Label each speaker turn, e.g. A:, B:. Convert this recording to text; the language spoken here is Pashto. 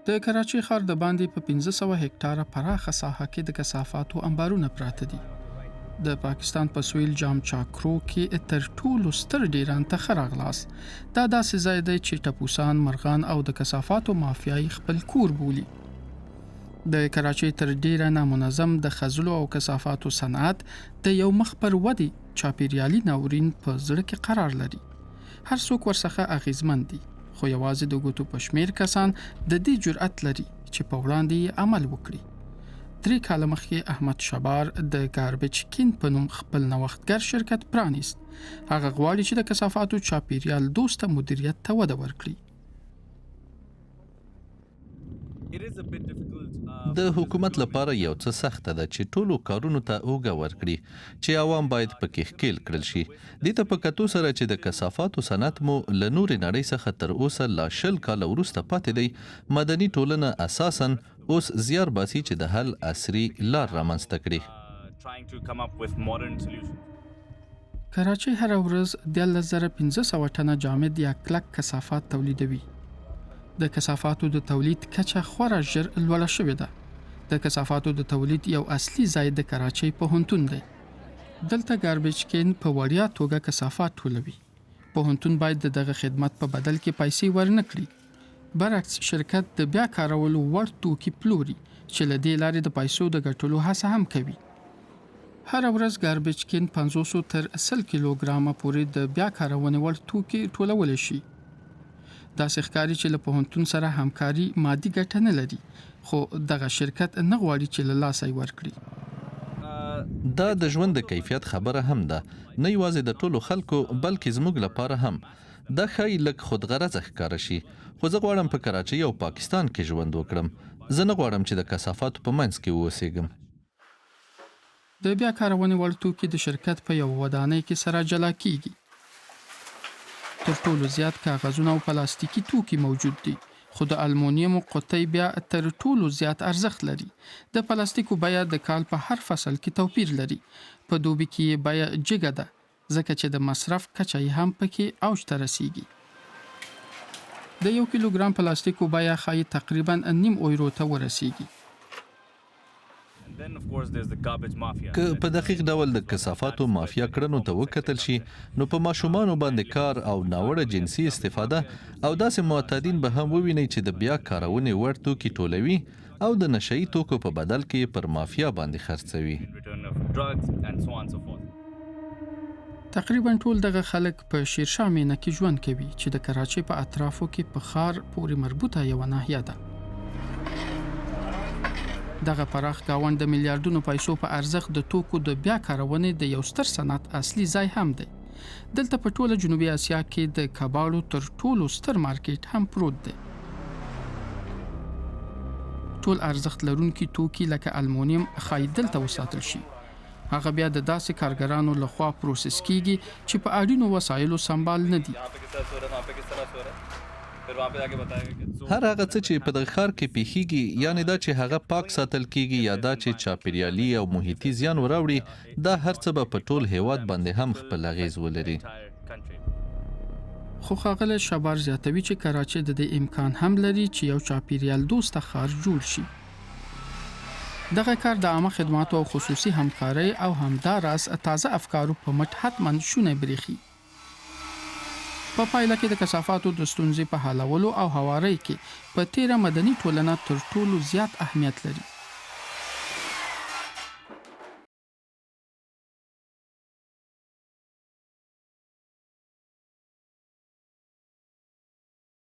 A: د کراچۍ ښار د باندې په 1500 هکټاره پراخه ساحه کې د کثافاتو انبارونه پراته دي. د پاکستان په سویل جام چاکرو کې تر ټولو ستر ډیران ته ښه راغلاست. دا داسې ځای دی چې ټپوسان، مرغان او د کثافاتو مافیایي خپل کور بولي. د کراچۍ تر ډیره نامنظم د خزلو او کثافاتو صنعت د یو مخ پر ودې چاپیریالي ناورین په زړه کې قرار لري. هر څوک ورڅخه اغیزمن دي، خو یوازې د ګوتو په شمیر کسان د دې جرأت لري چې په وړاندې یې عمل وکړي. 3 کاله مخکې احمد شبار د ګاربیج کین په نوم خپل نوښتګر شرکت پرانیست. هغه غواړي چې د کثافاتو چاپیریال دوسته مدیریت ته وده ورکړي.
B: د حکومت لپاره یو څه سخته ده چې ټولو کارونو ته اوږه ورکړي چې عوام باید پکې ښکیل کړل شي. دې ته په کتو سره چې د کثافاتو صنعت مو له نورې نړۍ څخه تر اوسه لا 20 کاله وروسته پاتې دی، مدني ټولنه اساساً اوس زیار باسي چې د حل عصري لار رامنځته کړي.
A: کراچۍ هره ورځ 11500 ټنه جامد یا کلک کثافات تولیدوي. د کثافاتو د تولید کچه خورا ژر لوړه شوې ده. د کثافاتو د تولید یو اصلي ځای د کراچۍ پوهنتون دی. دلته ګاربیج کین په وړیا توګه کثافات ټولوي. پوهنتون باید دغه خدمت په بدل کې پیسې ورنکړي. برعکس شرکت د بیا کارولو وړ توکي پلوري چې له دې لارې د پیسو د ګټلو هڅه هم کوي. هر ورځ ګاربیج کین 500 تر 100 کیلوګرامه پورې د بیا کارونې وړ توکي ټولول شي. داسې ښکاري چې له پوهنتون سره همکاري مادي ګټه نه لري، خو دغه شرکت نه غواړي چې له لاسه یې ورکړي.
B: دا د ژوند د کیفیت خبره هم ده، نه یوازې د ټولو خلکو بلکې زموږ لپاره هم. دا ښایي لږ خودغرضه ښکاره شي، خو زه غواړم په کراچۍ او پاکستان کې ژوند وکړم. زه نه غواړم چې د کثافاتو په منځ کې واوسېږم.
A: د بیا کارونې وړ توکي د شرکت په یو ودانۍ کې سره جلا کیږي. تر ټولو زیات کاغذونه او پلاستیکي توکي موجود دي، خو د المونیم قطۍ بیا تر ټولو زیات ارزښت لري. د پلاستیکو بیه د کال په هر فصل کې توپیر لري. په دوبي کې بیه جګه ده، ځکه چې د مصرف کچه یې هم پکې اوج ته رسیږي. د 1 کیلوګرام پلاستیکو بیه ښایي تقریباً 0.5 یورو ته ورسیږي.
B: که په دقیق ډول د کثافاتو مافیا کړنو ته وکتل شي، نو په ماشومانو باندې کار او ناوړه جنسي استفاده او داسې معتادین به هم ووینئ چې د بیا کارونې وړ توکي ټولوي او د نشهیي توکو په بدل کې پر مافیا باندې خرڅوي.
A: تقریباً ټول دغه خلک په شیرشاه مینه کې ژوند کوي چې د کراچۍ په اطرافو کې په ښار پورې مربوطه یوه ناحیه ده. دغه پراخ ګاونډ د میلیارډونو پیسو په ارزښت د توکو د بیا کارونې د یو ستر صنعت اصلي ځای هم دی. دلته په ټوله جنوبي اسیا کې د کباړو تر ټولو ستر مارکیټ هم پروت دی. ټول ارزښت لرونکي توکي لکه المونیم ښایي دلته وساتل شي. هغه بیا د داسې کارګرانو لخوا پروسس کیږي چې په اړینو وسایلو سمبال نه دي.
B: هر هغه څه چې په دغه ښار کې پیښیږي، یعنی دا چې هغه پاک ساتل کیږي یا دا چې چاپیریالي او محیطي زیان وراوړي، دا هر څه به په ټول هیواد باندې هم خپل اغیز ولري.
A: خو ښاغلی شبار زیاتوي چې کراچۍ د دې امکان هم لري چې یو چاپیریال دوسته ښار جوړ شي. دغه کار د عامه خدماتو او خصوصي همکارۍ او همداراز تازه افکارو په مټ حتماً شونی بریښي. په پایله کې د کثافاتو د ستونزې په حلولو او هوارۍ کې په تیره مدني ټولنه تر ټولو زیات اهمیت لري.